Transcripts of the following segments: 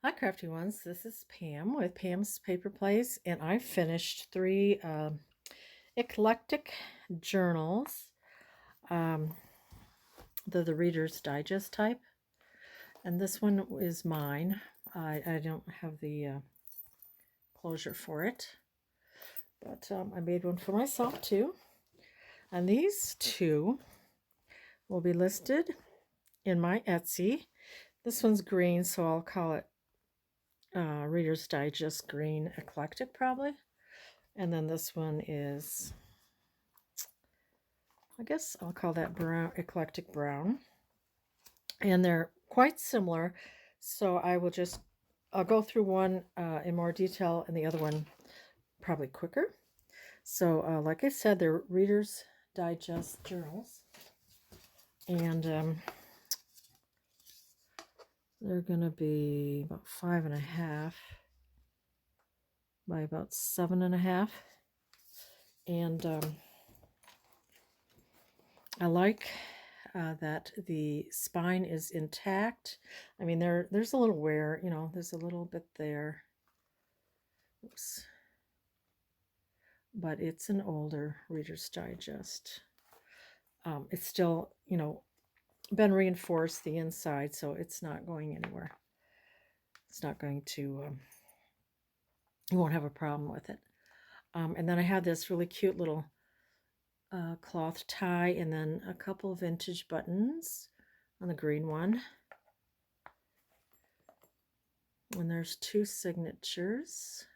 Hi, crafty ones. This is Pam with Pam's Paper Plays, and I finished three eclectic journals. Um, they're the Reader's Digest type, and this one is mine. I don't have the closure for it, but I made one for myself too. And these two will be listed in my Etsy. This one's green, so I'll call it Reader's Digest Green Eclectic probably. And then this one is, I guess I'll call that brown, eclectic brown. And they're quite similar. So I'll go through one in more detail and the other one probably quicker. So like I said, they're Reader's Digest journals. And they're going to be about 5.5 by about 7.5. And I like that the spine is intact. I mean, there's a little wear, there's a little bit there. Oops. But it's an older Reader's Digest. It's still, been reinforced the inside, so it's not going anywhere. It's not going to, you won't have a problem with it. And then I had this really cute little cloth tie, and then a couple vintage buttons on the green one. And there's 2 signatures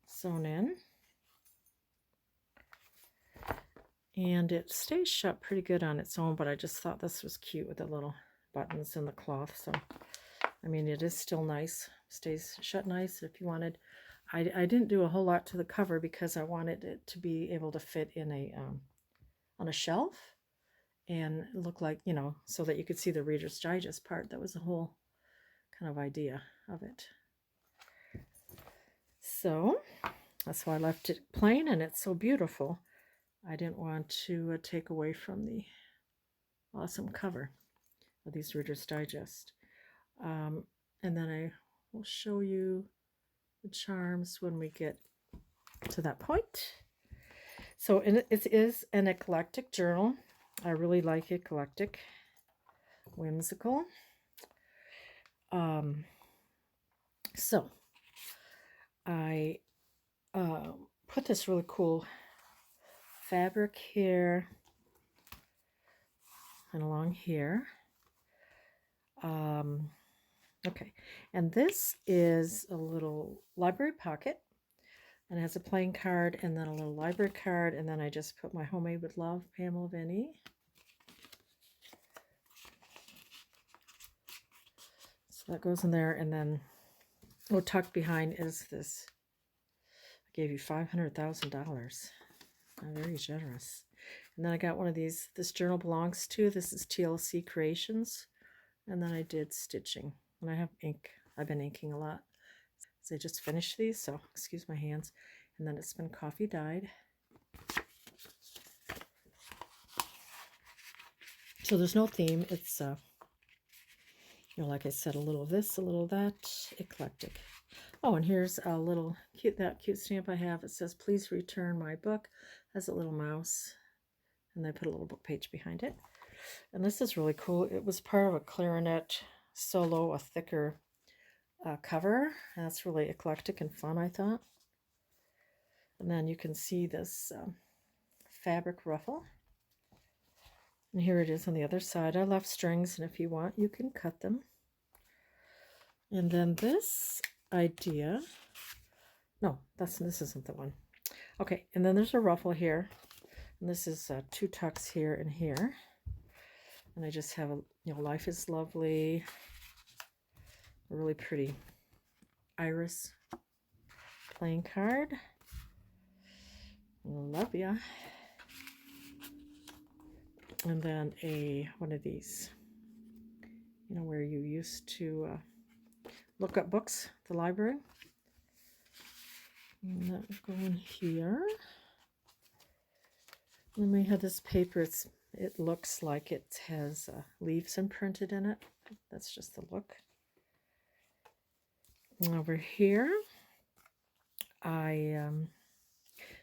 sewn in. And it stays shut pretty good on its own, but I just thought this was cute with the little buttons and the cloth. So, I mean, it is still nice. Stays shut nice if you wanted. I didn't do a whole lot to the cover because I wanted it to be able to fit in on a shelf and look like, so that you could see the Reader's Digest part. That was the whole kind of idea of it. So that's why I left it plain, and it's so beautiful. I didn't want to take away from the awesome cover of these Reader's Digest. And then I will show you the charms when we get to that point. So it is an eclectic journal. I really like eclectic, whimsical. So I put this really cool fabric here and along here. Okay, and this is a little library pocket, and it has a playing card and then a little library card, and then I just put my Homemade with Love, Pamela Vinnie. So that goes in there, and then tucked behind is this. I gave you $500,000. I'm very generous. And then I got one of these. This journal belongs to. This is TLC Creations. And then I did stitching. And I have ink. I've been inking a lot. So I just finished these, so excuse my hands. And then it's been coffee dyed. So there's no theme. It's, like I said, a little of this, a little of that, eclectic. Oh, and here's a little that cute stamp I have. It says, "Please return my book." It has a little mouse, and I put a little book page behind it. And this is really cool. It was part of a clarinet solo, a thicker cover. And that's really eclectic and fun, I thought. And then you can see this fabric ruffle. And here it is on the other side. I left strings, and if you want, you can cut them. And then this idea, no, this isn't the one. Okay, and then there's a ruffle here, and this is 2 tucks here and here. And I just have Life is Lovely, a really pretty iris playing card. Love ya. And then one of these, where you used to look up books, the library. And that will go in here. And then we have this paper. It looks like it has leaves imprinted in it. That's just the look. And over here, I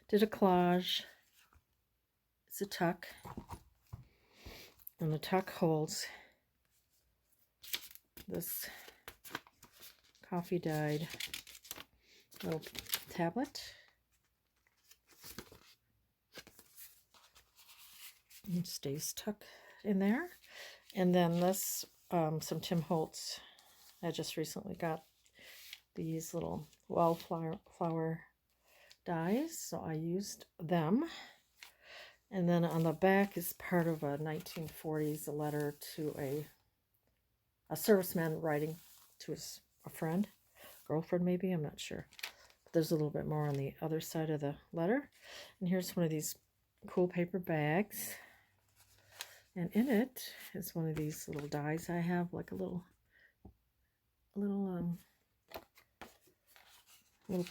did a collage. It's a tuck, and the tuck holds this coffee dyed little tablet. It stays tucked in there. And then this, some Tim Holtz. I just recently got these little wildflower dies, so I used them. And then on the back is part of a 1940s letter to a serviceman writing to a friend, girlfriend maybe, I'm not sure. But there's a little bit more on the other side of the letter. And here's one of these cool paper bags. And in it is one of these little dies I have, like a little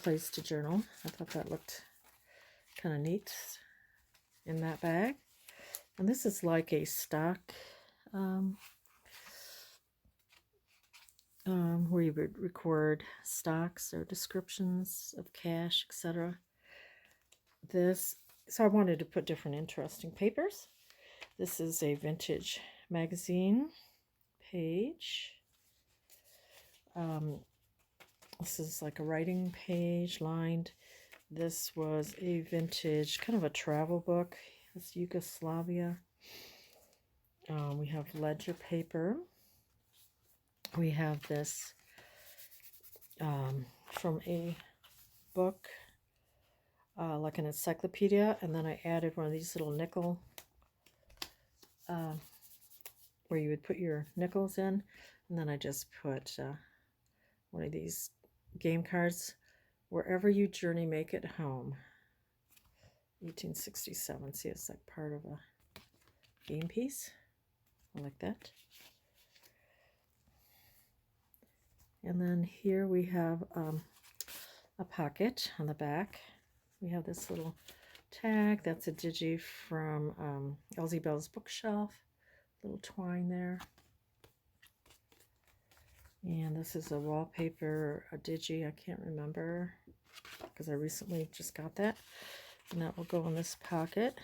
place to journal. I thought that looked kind of neat in that bag. And this is like a stock where you would record stocks or descriptions of cash, etc. So I wanted to put different interesting papers. This is a vintage magazine page. This is like a writing page lined. This was a vintage, kind of a travel book. It's Yugoslavia. We have ledger paper. We have this from a book, like an encyclopedia, and then I added one of these little nickel, where you would put your nickels in, and then I just put one of these game cards, Wherever You Journey, Make It Home, 1867. See, it's like part of a game piece. I like that. And then here we have a pocket on the back. We have this little tag. That's a digi from Elsie Bell's bookshelf. Little twine there. And this is a wallpaper, a digi, I can't remember, because I recently just got that. And that will go in this pocket.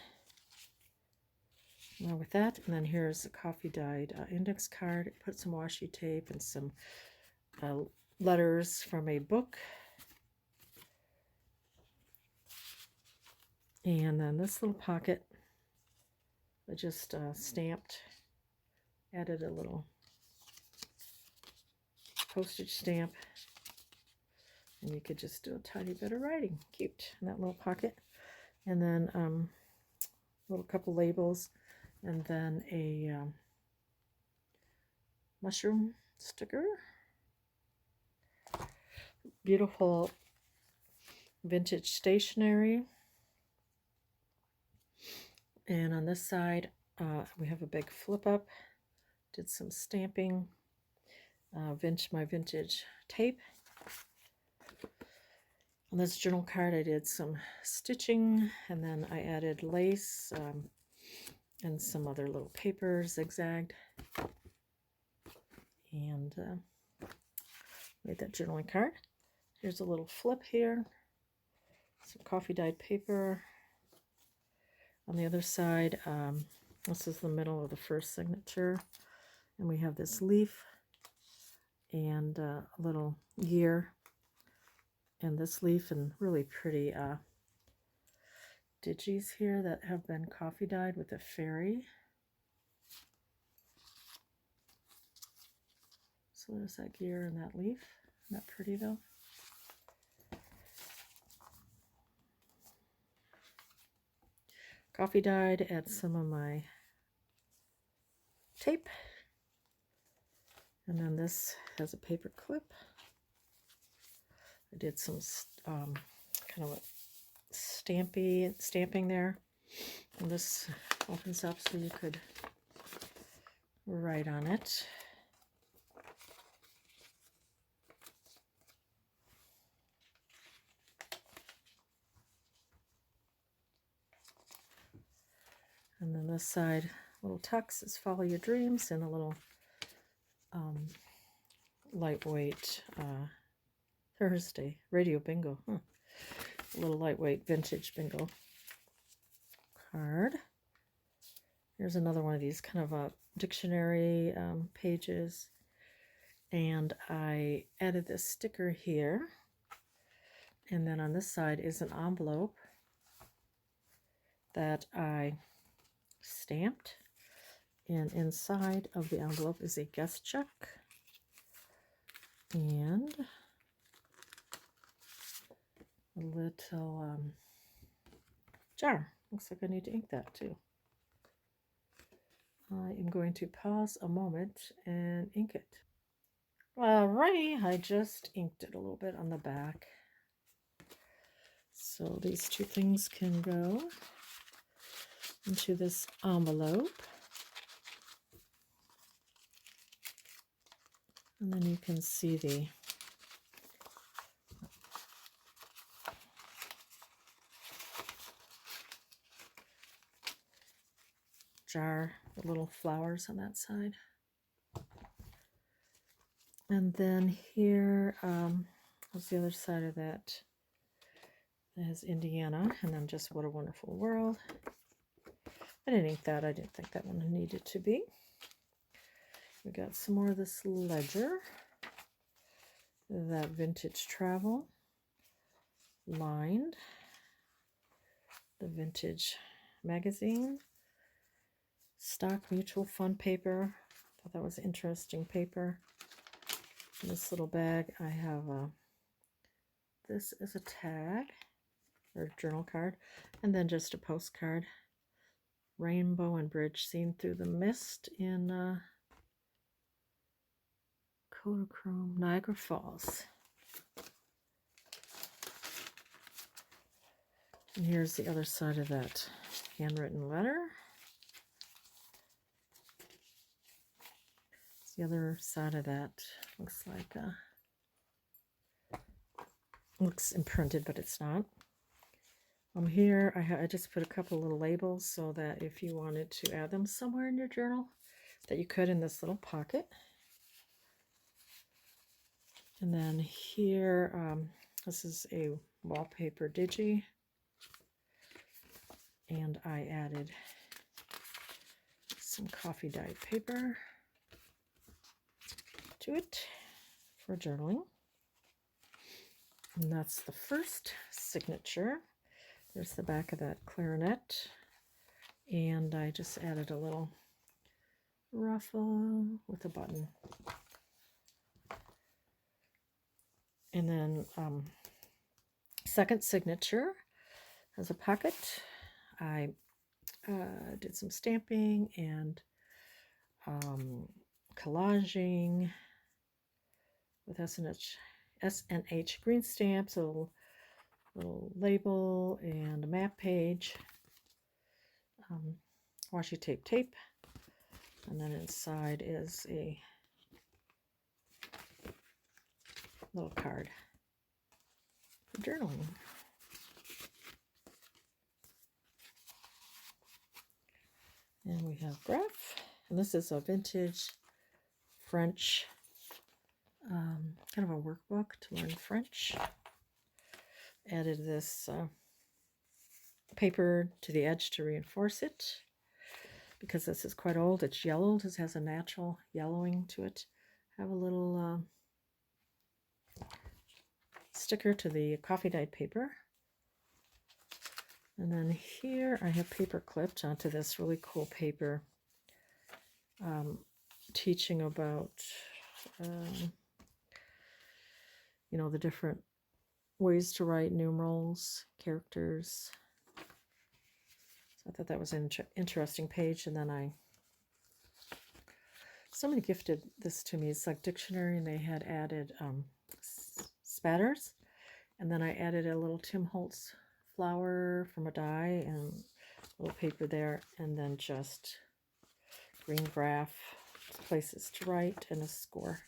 Now with that, and then here's a coffee dyed index card. Put some washi tape and some letters from a book. And then this little pocket, I just stamped, added a little postage stamp, and you could just do a tiny bit of writing. Cute in that little pocket. And then little couple labels, and then a mushroom sticker. Beautiful vintage stationery. And on this side, we have a big flip up. Did some stamping. My vintage tape. On this journal card, I did some stitching, and then I added lace and some other little paper zigzagged, and made that journaling card. Here's a little flip here, some coffee dyed paper. On the other side, this is the middle of the first signature, and we have this leaf and a little gear, and this leaf, and really pretty digis here that have been coffee dyed with a fairy. So there's that gear and that leaf. Isn't that pretty though? Coffee dyed, add some of my tape. And then this has a paper clip. I did some kind of a stamping there. And this opens up so you could write on it. And then this side, little tucks is Follow Your Dreams, and a little lightweight Thursday radio bingo. A little lightweight vintage bingo card. Here's another one of these kind of a dictionary pages. And I added this sticker here. And then on this side is an envelope that I stamped. And inside of the envelope is a guest check and a little jar. Looks like I need to ink that too. I am going to pause a moment and ink it. Alrighty, I just inked it a little bit on the back. So these two things can go into this envelope. And then you can see the jar, the little flowers on that side. And then here, what's the other side of that? That has Indiana, and then just What a Wonderful World. I didn't ink that. I didn't think that one needed to be. We got some more of this ledger, that vintage travel, lined, the vintage magazine, stock mutual fund paper. Thought that was interesting paper. In this little bag, I have this is a tag or journal card, and then just a postcard. Rainbow and bridge seen through the mist in Kodachrome, Niagara Falls. And here's the other side of that handwritten letter. The other side of that looks like looks imprinted, but it's not. Here I just put a couple little labels so that if you wanted to add them somewhere in your journal, that you could in this little pocket. And then here, this is a wallpaper digi, and I added some coffee dyed paper to it for journaling. And that's the first signature. There's the back of that clarinet, and I just added a little ruffle with a button. And then second signature has a pocket. I did some stamping and collaging with S&H green stamps, a little label and a map page, washi tape, and then inside is a little card for journaling. And we have graph, and this is a vintage French, kind of a workbook to learn French. Added this paper to the edge to reinforce it, because this is quite old. It's yellowed. It has a natural yellowing to it. Have a little sticker to the coffee dyed paper. And then here I have paper clipped onto this really cool paper, teaching about, you know, the different ways to write numerals, characters. So I thought that was an interesting page. And then somebody gifted this to me. It's like dictionary, and they had added spatters. And then I added a little Tim Holtz flower from a die and a little paper there, and then just green graph, places to write, and a score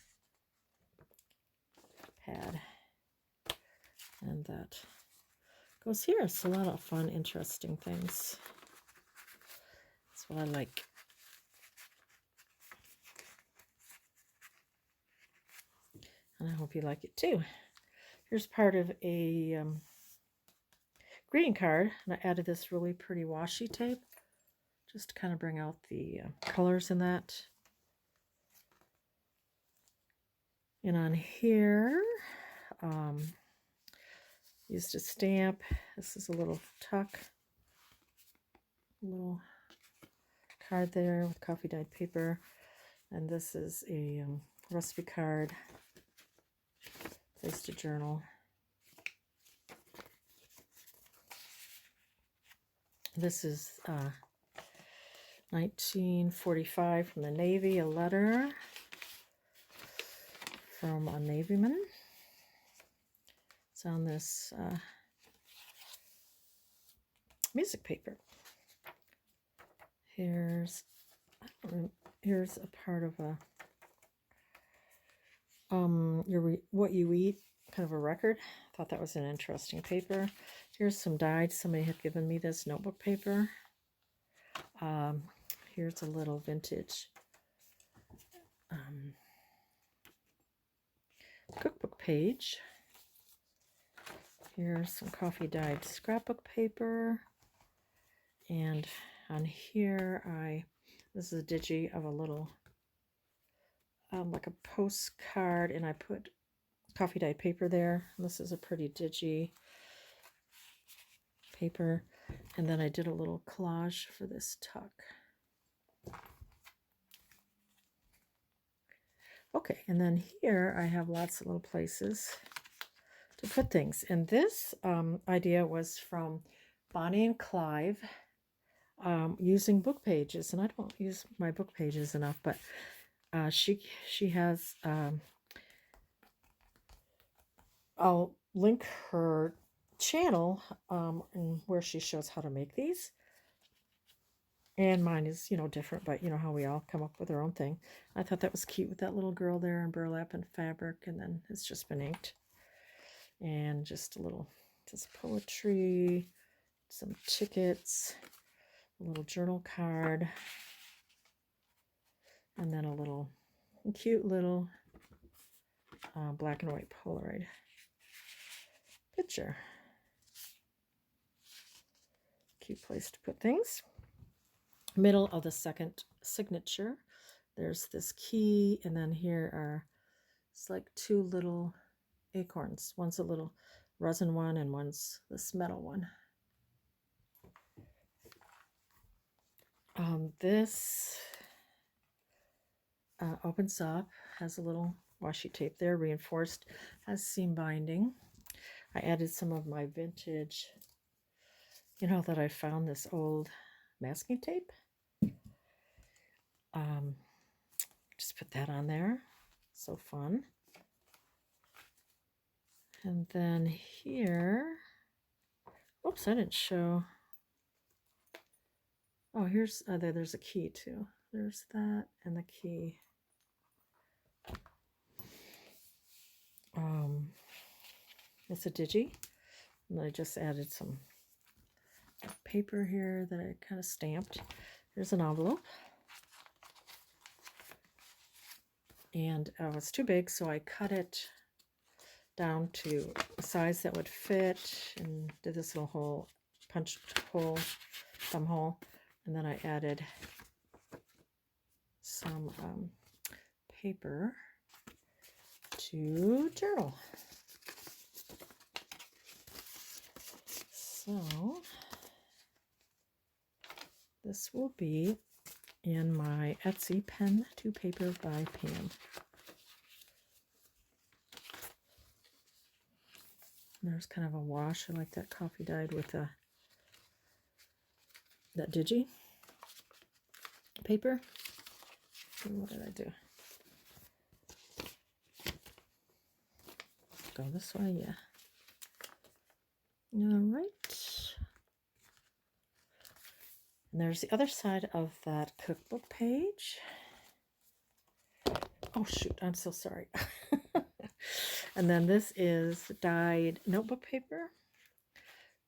pad. And that goes here. It's a lot of fun, interesting things. That's what I like. And I hope you like it too. Here's part of a greeting card, and I added this really pretty washi tape just to kind of bring out the colors in that. And on here, used a stamp. This is a little tuck, little card there with coffee dyed paper. And this is a recipe card, place to journal. This is 1945 from the Navy, a letter from a Navyman. It's on this music paper. Here's a part of a what you eat, kind of a record. Thought that was an interesting paper. Here's some dyed. Somebody had given me this notebook paper. Here's a little vintage cookbook page. Here's some coffee dyed scrapbook paper. And on here, this is a digi of a little, like a postcard, and I put coffee dyed paper there. This is a pretty digi paper. And then I did a little collage for this tuck. Okay, and then here I have lots of little places to put things. And this idea was from Bonny and Clive, using book pages. And I don't use my book pages enough, but she has, I'll link her channel and where she shows how to make these. And mine is, different, but you know how we all come up with our own thing. I thought that was cute with that little girl there in burlap and fabric, and then it's just been inked. And just poetry, some tickets, a little journal card, and then a cute little black and white Polaroid picture. Cute place to put things. Middle of the second signature, there's this key, and then here are, it's like two little acorns. One's a little resin one, and one's this metal one. This opens up, has a little washi tape there, reinforced, has seam binding. I added some of my vintage, that I found this old masking tape. Just put that on there. So fun. And then here, oops, I didn't show. Oh, here's, there's a key too. There's that and the key. It's a digi. And I just added some paper here that I kind of stamped. Here's an envelope. And it's too big, so I cut it down to a size that would fit, and did this little hole, punched hole, thumb hole, and then I added some paper to journal. So this will be in my Etsy Pen to Paper by Pam. There's kind of a wash. I like that coffee dyed with that digi paper. And what did I do? Go this way, yeah. All right. And there's the other side of that cookbook page. Oh shoot, I'm so sorry. And then this is dyed notebook paper.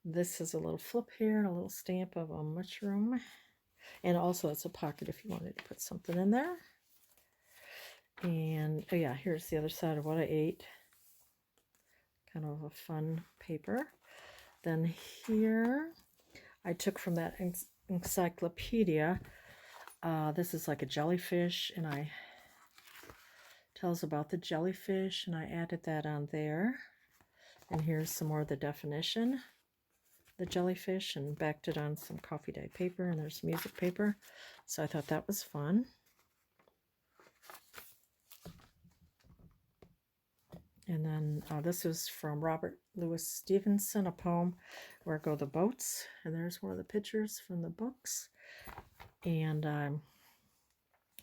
This is a little flip here and a little stamp of a mushroom. And also it's a pocket if you wanted to put something in there. And oh yeah, here's the other side of what I ate. Kind of a fun paper. Then here I took from that encyclopedia. This is like a jellyfish, and I tells about the jellyfish, and I added that on there. And here's some more of the definition. The jellyfish, and backed it on some coffee dyed paper, and there's music paper. So I thought that was fun. And then this is from Robert Louis Stevenson, a poem, Where Go the Boats. And there's one of the pictures from the books. And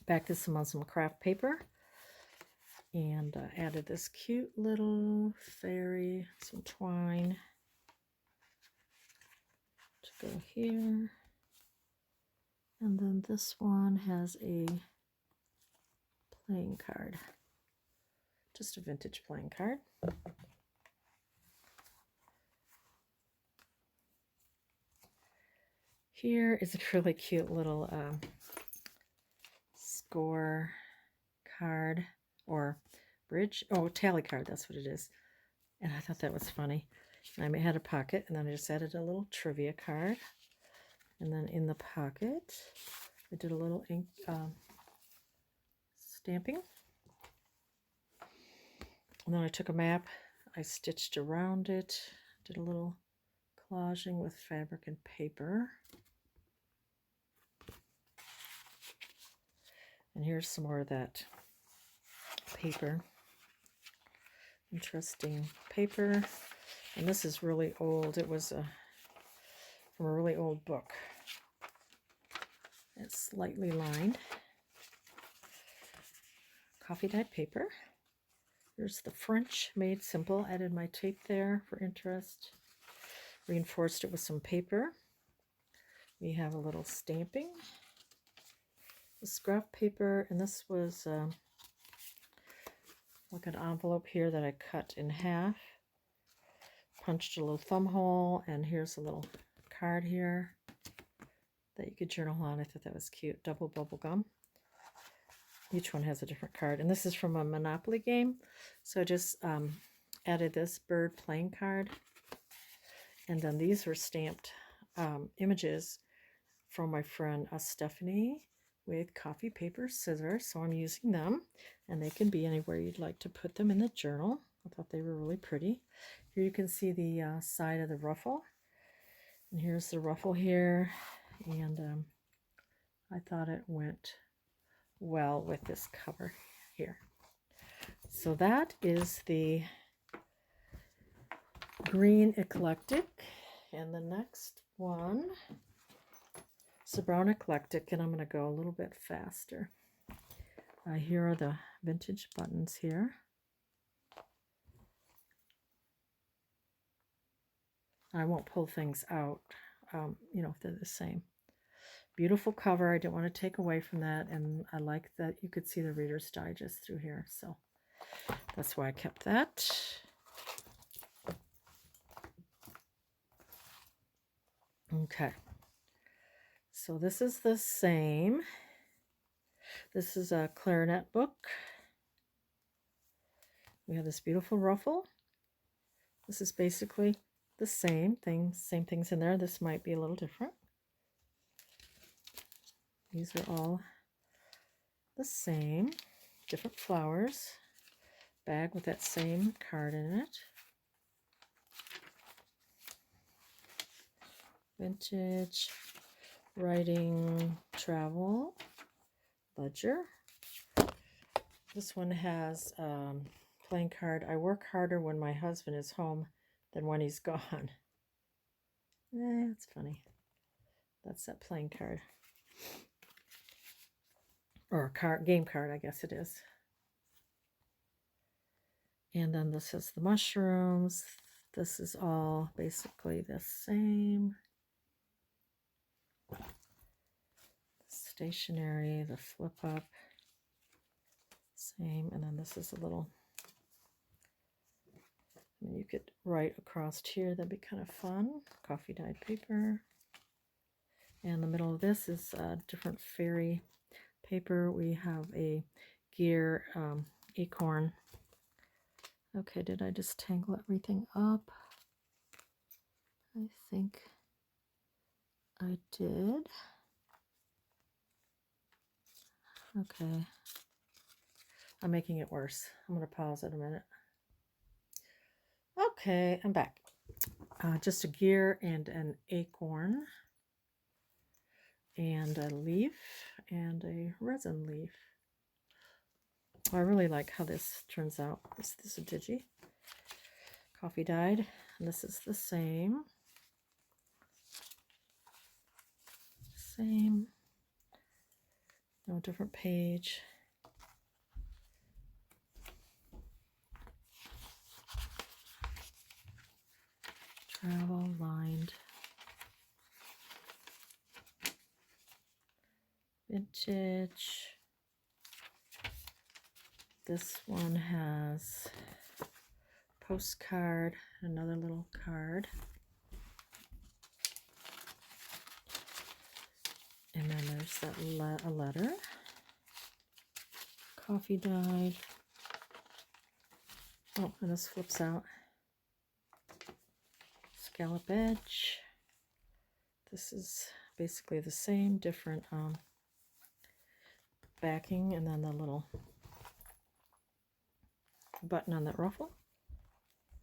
backed this on some craft paper. And added this cute little fairy, some twine to go here. And then this one has a playing card. Just a vintage playing card. Here is a really cute little score card or bridge. Oh, tally card, that's what it is. And I thought that was funny. And I had a pocket, and then I just added a little trivia card. And then in the pocket, I did a little ink stamping. And then I took a map, I stitched around it, did a little collaging with fabric and paper. And here's some more of that paper. Interesting paper. And this is really old. It was from a really old book. It's slightly lined. Coffee dyed paper. Here's the French made simple. Added my tape there for interest. Reinforced it with some paper. We have a little stamping. The scrap paper, and this was like an envelope here that I cut in half. Punched a little thumb hole, and here's a little card here that you could journal on. I thought that was cute. Double bubble gum. Each one has a different card, and this is from a Monopoly game. So I just added this bird playing card, and then these were stamped images from my friend Stephanie with coffee, paper, scissors. So I'm using them, and they can be anywhere you'd like to put them in the journal. I thought they were really pretty. Here you can see the side of the ruffle, and here's the ruffle here, and I thought it went well with this cover here. So that is the green Eclectic, and the next one is the brown Eclectic, and I'm going to go a little bit faster. Here are the vintage buttons here. I won't pull things out, you know, if they're the same. Beautiful cover. I didn't want to take away from that, and I like that you could see the Reader's Digest through here, so that's why I kept that. Okay, so this is the same. This is a clarinet book. We have this beautiful ruffle. This is basically the same things in there. This might be a little different. These are all the same, different flowers. Bag with that same card in it. Vintage writing travel ledger. This one has playing card. I work harder when my husband is home than when he's gone. That's funny. That's that playing card. Or game card, I guess it is. And then this is the mushrooms. This is all basically the same. Stationery, the flip up, same. And then this is a little, you could write across here. That'd be kind of fun. Coffee dyed paper. And the middle of this is different fairy paper. We have a gear acorn. Okay, did I just tangle everything up? I think I did. Okay. I'm making it worse. I'm going to pause it a minute. Okay, I'm back. Just a gear and an acorn and a leaf and a resin leaf. I really like how this turns out. This is a digi. Coffee dyed. And this is the same. Same. No, different page. Travel lined. Vintage. This one has postcard, another little card. And then there's that a letter. Coffee dyed. Oh, and this flips out. Scallop edge. This is basically the same, different backing, and then the little button on that ruffle.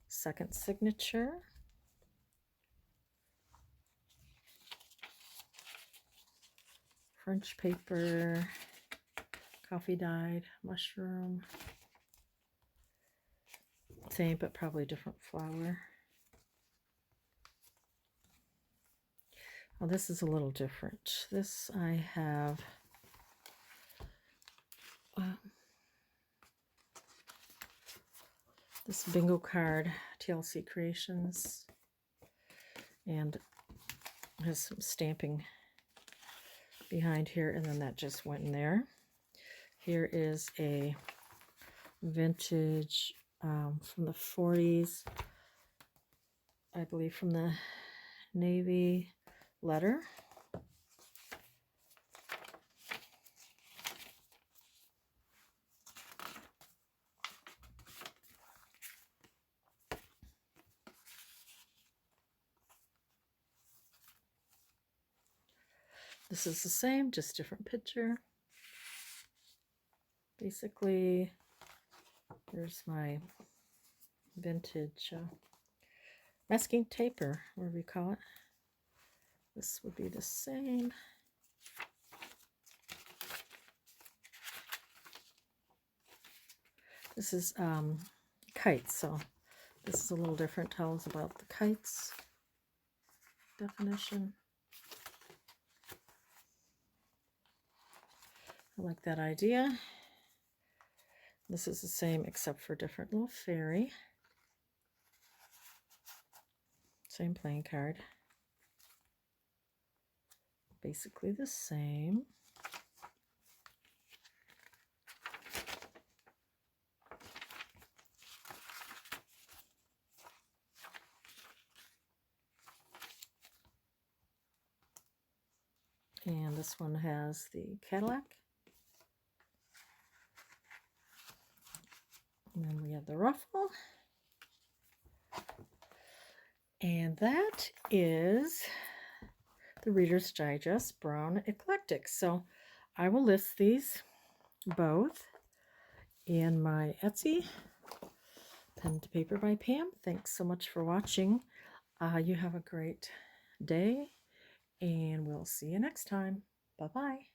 Second signature. French paper. Coffee dyed. Mushroom. Same, but probably different flower. Oh, this is a little different. This I have this bingo card, TLC Creations, and it has some stamping behind here, and then that just went in there. Here is a vintage from the 40s, I believe, from the Navy letter. This is the same, just different picture. Basically, there's my vintage masking tape, or whatever you call it. This would be the same. This is kites, so this is a little different. Tells about the kites definition. I like that idea. This is the same except for different little fairy. Same playing card. Basically the same. And this one has the Cadillac. And then we have the ruffle. And that is the Reader's Digest Brown Eclectic. So I will list these both in my Etsy. Pen to Paper by Pam. Thanks so much for watching. You have a great day, and we'll see you next time. Bye-bye.